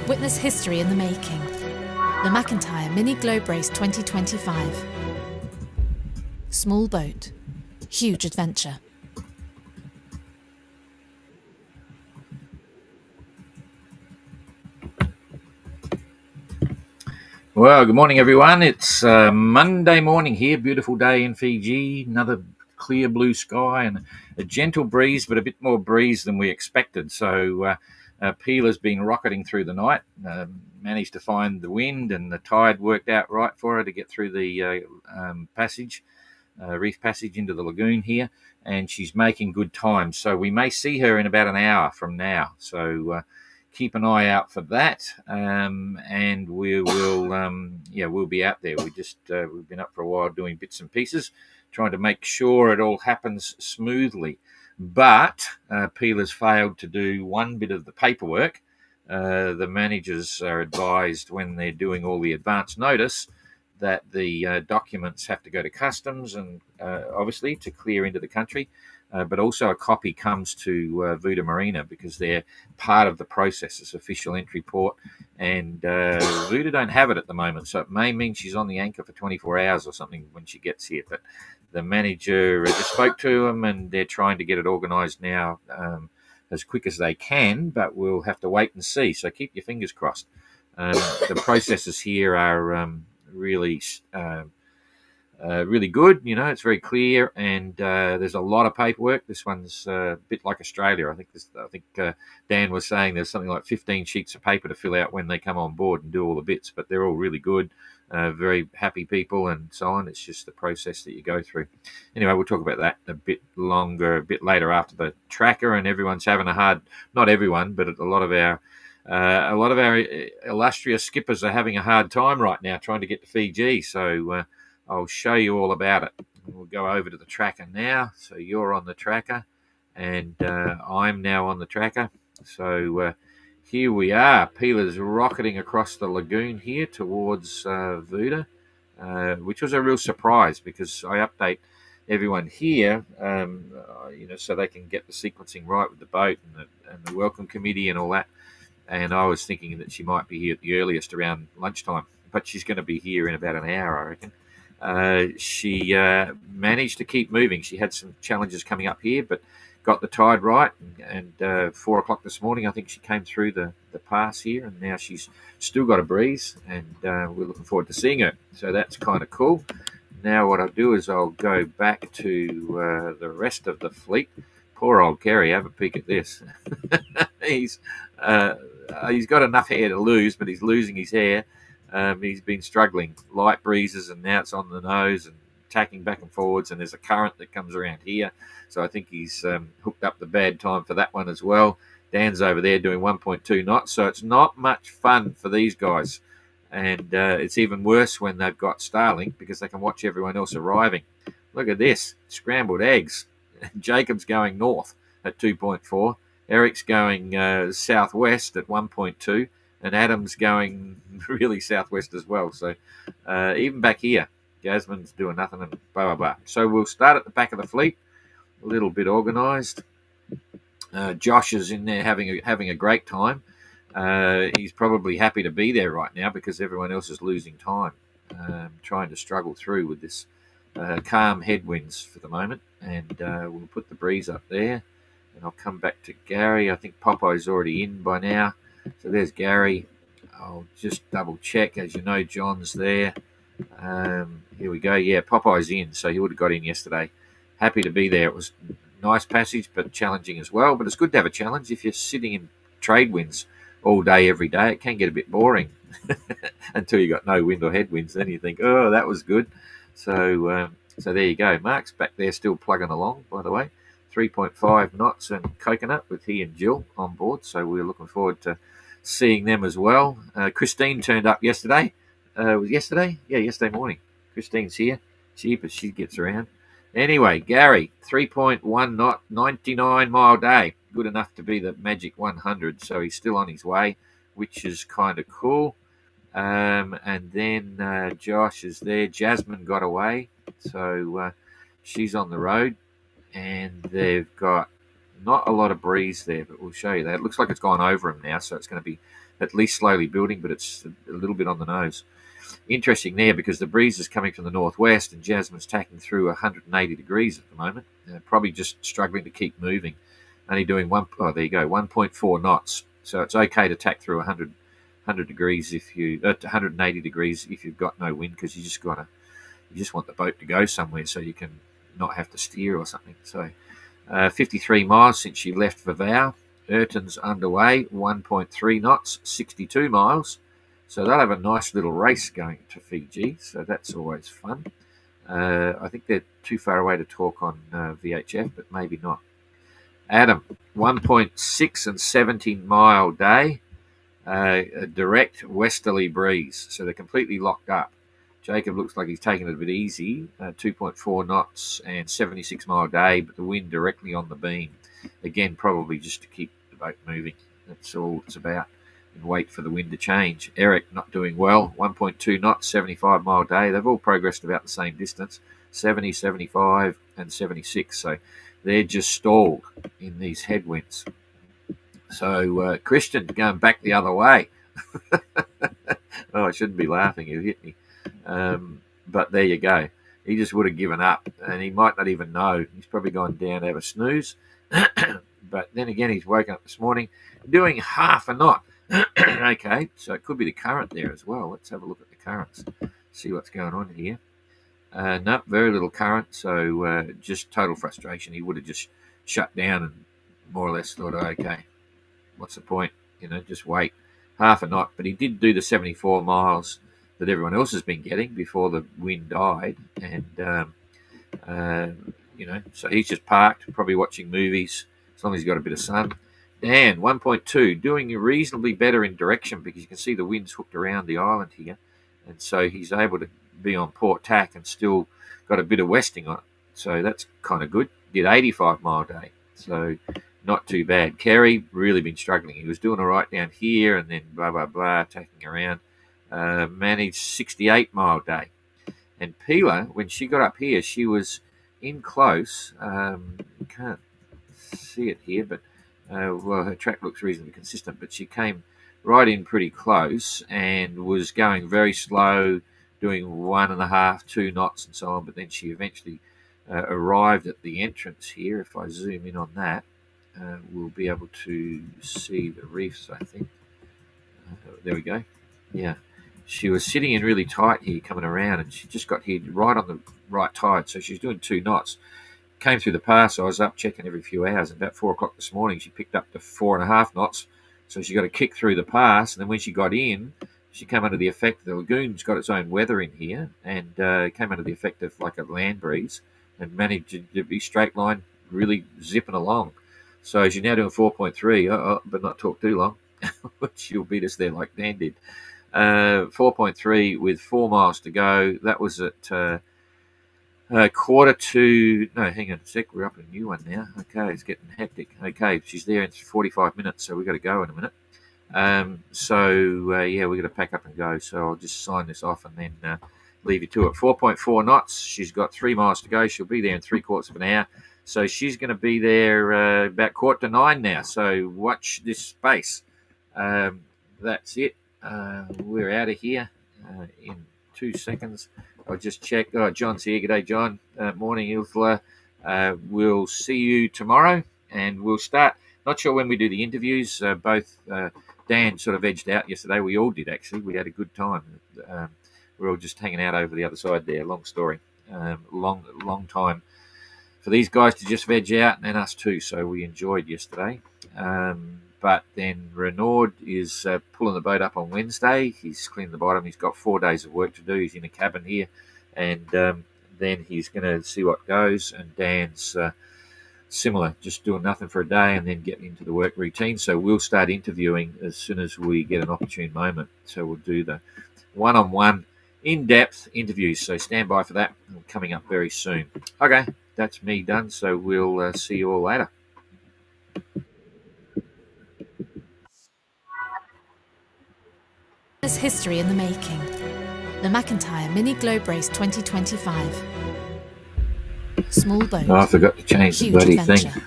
Witness history in the making. The McIntyre Mini Globe Race 2025. Small boat, huge adventure. Well, good morning, everyone. It's Monday morning here. Beautiful day in Fiji. Another clear blue sky and a gentle breeze, but a bit more breeze than we expected. So Peela's been rocketing through the night. Managed to find the wind, and the tide worked out right for her to get through the reef passage into the lagoon here, and she's making good time. So we may see her in about an hour from now. So keep an eye out for that, and we'll be out there. We've been up for a while doing bits and pieces, trying to make sure it all happens smoothly. But Peela's failed to do one bit of the paperwork. The managers are advised when they're doing all the advance notice that the documents have to go to customs and obviously to clear into the country. But also a copy comes to VUDA Marina because they're part of the process. It's official entry port, and VUDA don't have it at the moment, so it may mean she's on the anchor for 24 hours or something when she gets here. But the manager just spoke to them, and they're trying to get it organised now as quick as they can, but we'll have to wait and see. So keep your fingers crossed. The processes here are really good. You know, it's very clear, and there's a lot of paperwork. This one's a bit like Australia. I think Dan was saying there's something like 15 sheets of paper to fill out when they come on board and do all the bits, but they're all really good, very happy people and so on. It's just the process that you go through. Anyway, we'll talk about that a bit later after the tracker, and everyone's having not everyone, but a lot of our illustrious skippers are having a hard time right now trying to get to Fiji. So I'll show you all about it. We'll go over to the tracker now. So you're on the tracker, and I'm now on the tracker. So here we are. Peela's rocketing across the lagoon here towards VUDA, which was a real surprise because I update everyone here, so they can get the sequencing right with the boat and the welcome committee and all that. And I was thinking that she might be here at the earliest around lunchtime, but she's going to be here in about an hour, I reckon. She managed to keep moving. She had some challenges coming up here, but got the tide right. And 4 o'clock this morning, I think she came through the pass here, and now she's still got a breeze, and we're looking forward to seeing her. So that's kind of cool. Now what I'll do is I'll go back to the rest of the fleet. Poor old Kerry, have a peek at this. He's got enough hair to lose, but he's losing his hair. He's been struggling, light breezes, and now it's on the nose and tacking back and forwards, and there's a current that comes around here. So I think he's hooked up the bad time for that one as well. Dan's over there doing 1.2 knots, so it's not much fun for these guys. And it's even worse when they've got Starlink because they can watch everyone else arriving. Look at this, scrambled eggs. Jacob's going north at 2.4. Eric's going southwest at 1.2. And Adam's going really southwest as well. So even back here, Jasmine's doing nothing and blah, blah, blah. So we'll start at the back of the fleet, a little bit organised. Josh is in there having a great time. He's probably happy to be there right now because everyone else is losing time, trying to struggle through with this calm headwinds for the moment. And we'll put the breeze up there. And I'll come back to Gary. I think Popeye's already in by now. So there's Gary. I'll just double check. As you know, John's there. Here we go. Yeah, Popeye's in. So he would have got in yesterday. Happy to be there. It was a nice passage, but challenging as well. But it's good to have a challenge. If you're sitting in trade winds all day, every day, it can get a bit boring until you got no wind or headwinds. Then you think, oh, that was good. So there you go. Mark's back there still plugging along, by the way. 3.5 knots and coconut with he and Jill on board. So we're looking forward to seeing them as well. Christine turned up yesterday. Was yesterday? Yeah, yesterday morning. Christine's here. But she gets around. Anyway, Gary, 3.1 knot, 99 mile day. Good enough to be the magic 100. So he's still on his way, which is kind of cool. And then Josh is there. Jasmine got away. So she's on the road. And they've got Not a lot of breeze there, but we'll show you that. It looks like it's gone over him now, so it's going to be at least slowly building, but it's a little bit on the nose. Interesting there because the breeze is coming from the northwest and Jasmine's tacking through 180 degrees at the moment. Probably just struggling to keep moving. Only doing 1.4 knots. So it's okay to tack through 100 degrees if you 180 degrees if you've got no wind, because you just want the boat to go somewhere so you can not have to steer or something. So 53 miles since she left Vavau. Ayrton's underway, 1.3 knots, 62 miles. So they'll have a nice little race going to Fiji, so that's always fun. I think they're too far away to talk on VHF, but maybe not. Adam, 1.6 and 17-mile day, a direct westerly breeze, so they're completely locked up. Jacob looks like he's taking it a bit easy, 2.4 knots and 76-mile day, but the wind directly on the beam. Again, probably just to keep the boat moving. That's all it's about. And wait for the wind to change. Eric not doing well, 1.2 knots, 75-mile day. They've all progressed about the same distance, 70, 75 and 76. So they're just stalled in these headwinds. So Christian going back the other way. Oh, I shouldn't be laughing. You hit me. But there you go. He just would have given up, and he might not even know. He's probably gone down to have a snooze. But then again, he's woken up this morning doing half a knot. Okay, so it could be the current there as well. Let's have a look at the currents, see what's going on here. No, very little current, so just total frustration. He would have just shut down and more or less thought, okay, what's the point? Just wait. Half a knot, but he did do the 74 miles that everyone else has been getting before the wind died, and so he's just parked, probably watching movies, as long as he's got a bit of sun. Dan, 1.2, doing reasonably better in direction because you can see the wind's hooked around the island here, and so he's able to be on port tack and still got a bit of westing on it, so that's kind of good. Did 85-mile day, so not too bad. Kerry really been struggling. He was doing all right down here and then blah blah blah, tacking around. Managed 68-mile day. And Pila, when she got up here, she was in close. You can't see it here, but well, her track looks reasonably consistent, but she came right in pretty close and was going very slow, doing 1.5, 2 knots and so on, but then she eventually arrived at the entrance here. If I zoom in on that, we'll be able to see the reefs, I think. There we go. Yeah. She was sitting in really tight here coming around, and she just got here right on the right tide, so she's doing 2 knots. Came through the pass. I was up checking every few hours, and about 4 o'clock this morning she picked up to 4.5 knots, so she got a kick through the pass, and then when she got in, she came under the effect, the lagoon's got its own weather in here, and came under the effect of like a land breeze and managed to be straight line, really zipping along. So she's now doing 4.3, but not talk too long. She'll beat us there like Dan did. 4.3 with 4 miles to go. That was at quarter to... No, hang on a sec. We're up in a new one now. Okay, it's getting hectic. Okay, she's there in 45 minutes, so we've got to go in a minute. Yeah, we've got to pack up and go. So I'll just sign this off and then leave you to it. 4.4 knots. She's got 3 miles to go. She'll be there in 3/4 of an hour. So she's going to be there about 8:45 now. So watch this space. That's it. We're out of here in 2 seconds. I'll just check. Oh, John's here. G'day, John. Morning, Ilfla. We'll see you tomorrow, and we'll start. Not sure when we do the interviews. Both Dan sort of edged out yesterday. We all did, actually. We had a good time. We're all just hanging out over the other side there. Long story. Long time for these guys to just veg out, and us too. So we enjoyed yesterday. But then Renaud is pulling the boat up on Wednesday. He's cleaned the bottom. He's got 4 days of work to do. He's in a cabin here. And then he's going to see what goes. And Dan's similar, just doing nothing for a day and then getting into the work routine. So we'll start interviewing as soon as we get an opportune moment. So we'll do the one-on-one, in-depth interviews. So stand by for that. Coming up very soon. Okay, that's me done. So we'll see you all later. There's history in the making. The McIntyre Mini Globe Race 2025. Small boat. Oh, I forgot to change the huge bloody adventure. thing.